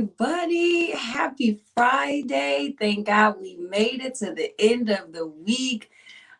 everybody. Happy Friday. Thank God we made it to the end of the week.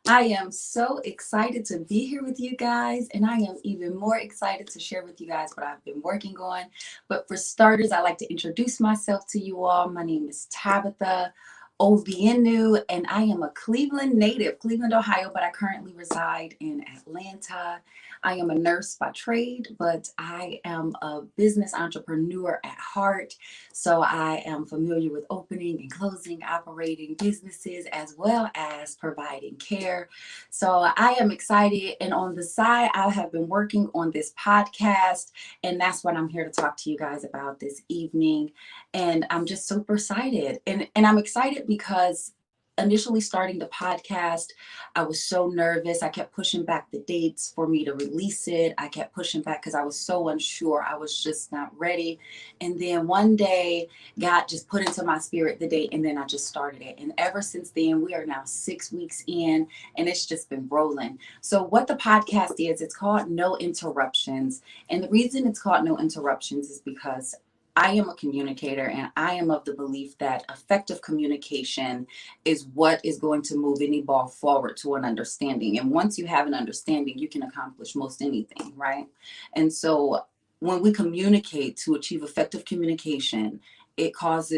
I am so excited to be here with you guys, and I am even more excited to share with you guys what I've been working on. But for starters, I'd like to introduce myself to you all. My name is Tabitha Obienu, and I am a Cleveland native, Cleveland, Ohio, but I currently reside in Atlanta. I am a nurse by trade, but I am a business entrepreneur at heart. So I am familiar with opening and closing, operating businesses, as well as providing care. So I am excited. And on the side, I have been working on this podcast, and that's what I'm here to talk to you guys about this evening. And I'm just super excited. And I'm excited because initially starting the podcast, I was so nervous. I kept pushing back the dates for me to release it. I kept pushing back because I was so unsure. I was just not ready. And then one day, God just put into my spirit the date, and then I just started it. And ever since then, we are now 6 weeks in, and it's just been rolling. So what the podcast is, it's called No Interruptions. And the reason it's called No Interruptions is because I am a communicator, and I am of the belief that effective communication is what is going to move any ball forward to an understanding. And once you have an understanding, you can accomplish most anything, right? And so when we communicate to achieve effective communication, it calls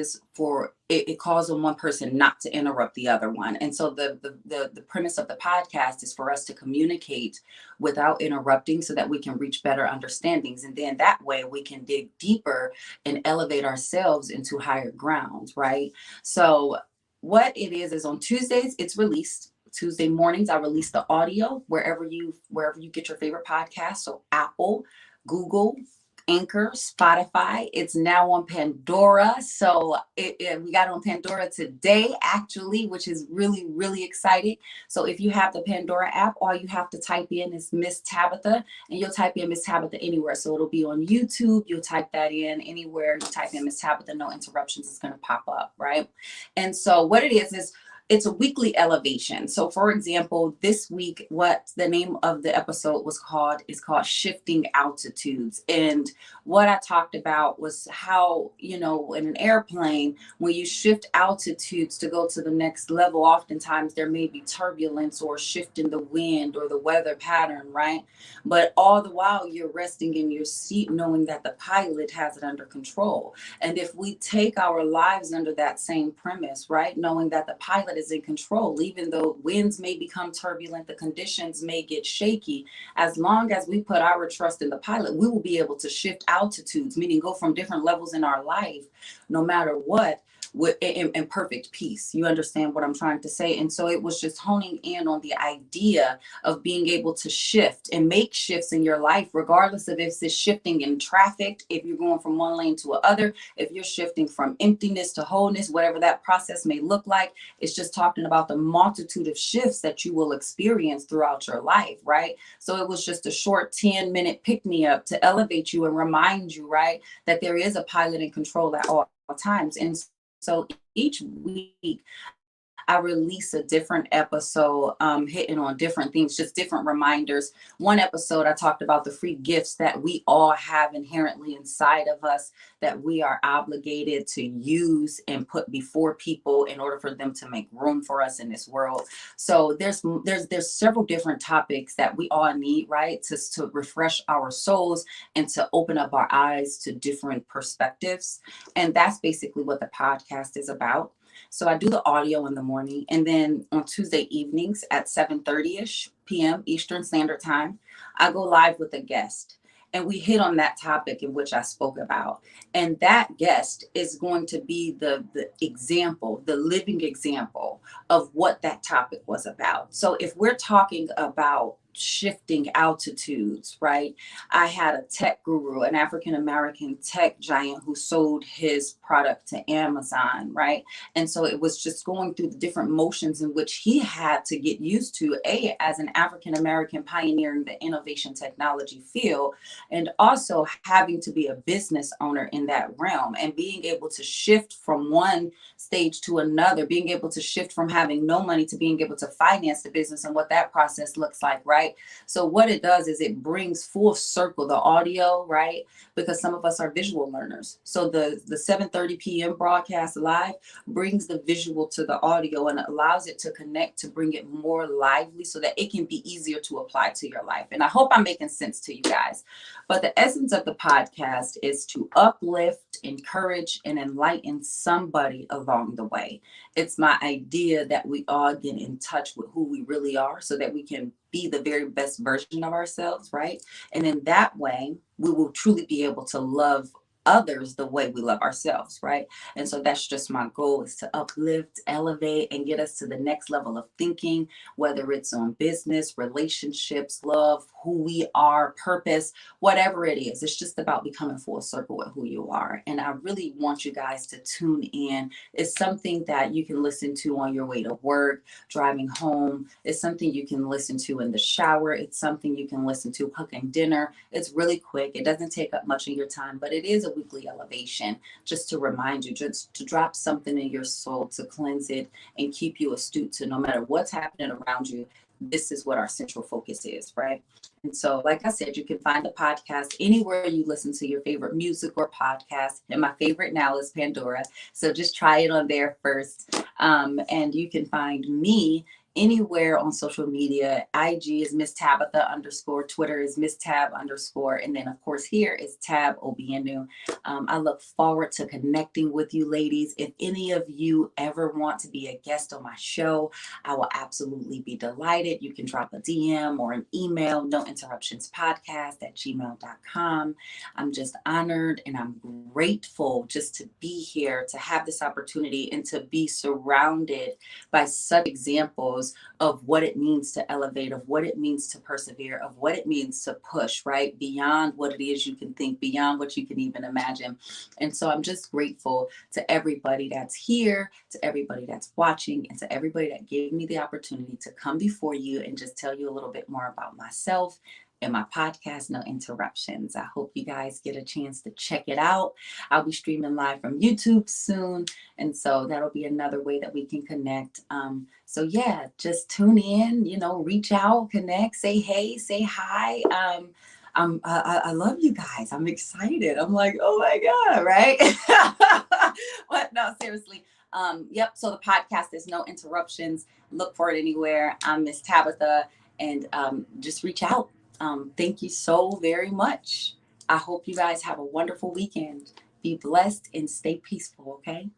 on one person not to interrupt the other one. And so the premise of the podcast is for us to communicate without interrupting so that we can reach better understandings. And then that way we can dig deeper and elevate ourselves into higher grounds, right? So what it is on Tuesdays, it's released. Tuesday mornings, I release the audio wherever you get your favorite podcast. So Apple, Google, Anchor, Spotify. It's now on Pandora. So we got it on Pandora today, actually, which is really, really exciting. So if you have the Pandora app, all you have to type in is Miss Tabitha, and you'll type in Miss Tabitha anywhere. So it'll be on YouTube. You'll type that in anywhere. You type in Miss Tabitha, No Interruptions, it's going to pop up, right? And so what it is it's a weekly elevation. So for example, this week, what the name of the episode is called Shifting Altitudes. And what I talked about was how, in an airplane, when you shift altitudes to go to the next level, oftentimes there may be turbulence or shift in the wind or the weather pattern, right? But all the while you're resting in your seat, knowing that the pilot has it under control. And if we take our lives under that same premise, right, knowing that the pilot is in control, even though winds may become turbulent, the conditions may get shaky, as long as we put our trust in the pilot, we will be able to shift altitudes, meaning go from different levels in our life, no matter what, in perfect peace. You understand what I'm trying to say? And so it was just honing in on the idea of being able to shift and make shifts in your life, regardless of if it's shifting in traffic, if you're going from one lane to another, if you're shifting from emptiness to wholeness, whatever that process may look like. It's just talking about the multitude of shifts that you will experience throughout your life, right? So it was just a short 10-minute pick-me-up to elevate you and remind you, right, that there is a pilot in control at all times. And so each week, I release a different episode, hitting on different things, just different reminders. One episode, I talked about the free gifts that we all have inherently inside of us that we are obligated to use and put before people in order for them to make room for us in this world. So there's several different topics that we all need, right, to refresh our souls and to open up our eyes to different perspectives. And that's basically what the podcast is about. So I do the audio in the morning, and then on Tuesday evenings at 7:30ish p.m. Eastern Standard Time, I go live with a guest. And we hit on that topic in which I spoke about. And that guest is going to be the example, the living example of what that topic was about. So if we're talking about shifting altitudes, right? I had a tech guru, an African American tech giant who sold his product to Amazon, right? And so it was just going through the different motions in which he had to get used to, as an African American pioneering the innovation technology field, and also having to be a business owner in that realm and being able to shift from one stage to another, being able to shift from having no money to being able to finance the business and what that process looks like, right? right? So what it does is it brings full circle the audio, right? Because some of us are visual learners. So the 7:30 p.m. broadcast live brings the visual to the audio and allows it to connect, to bring it more lively so that it can be easier to apply to your life. And I hope I'm making sense to you guys. But the essence of the podcast is to uplift, encourage, and enlighten somebody along the way. It's my idea that we all get in touch with who we really are so that we can be the very best version of ourselves, right? And in that way, we will truly be able to love others the way we love ourselves, right? And so that's just my goal, is to uplift, elevate, and get us to the next level of thinking, whether it's on business, relationships, love, who we are, purpose, whatever it is. It's just about becoming full circle with who you are. And I really want you guys to tune in. It's something that you can listen to on your way to work, driving home. It's something you can listen to in the shower. It's something you can listen to cooking dinner. It's really quick. It doesn't take up much of your time, but it is a weekly elevation just to remind you, just to drop something in your soul, to cleanse it and keep you astute to no matter what's happening around you. This is what our central focus is, right? And so, like I said, you can find the podcast anywhere you listen to your favorite music or podcast. And my favorite now is Pandora. So just try it on there first. And you can find me anywhere on social media. IG is Miss Tabitha underscore, Twitter is Miss Tab underscore, and then of course here is Tab Obienu. I look forward to connecting with you ladies. If any of you ever want to be a guest on my show, I will absolutely be delighted. You can drop a DM or an email, nointerruptionspodcast@gmail.com. I'm just honored and I'm grateful just to be here, to have this opportunity and to be surrounded by such examples of what it means to elevate, of what it means to persevere, of what it means to push, right? Beyond what it is you can think, beyond what you can even imagine. And so I'm just grateful to everybody that's here, to everybody that's watching, and to everybody that gave me the opportunity to come before you and just tell you a little bit more about myself and my podcast, No Interruptions. I hope you guys get a chance to check it out. I'll be streaming live from YouTube soon. And so that'll be another way that we can connect. So yeah, just tune in, reach out, connect, say hey, say hi. I love you guys. I'm excited. I'm like, oh my God, right? But no, seriously. Yep. So the podcast is No Interruptions. Look for it anywhere. I'm Miss Tabitha, and just reach out. Thank you so very much. I hope you guys have a wonderful weekend. Be blessed and stay peaceful, okay?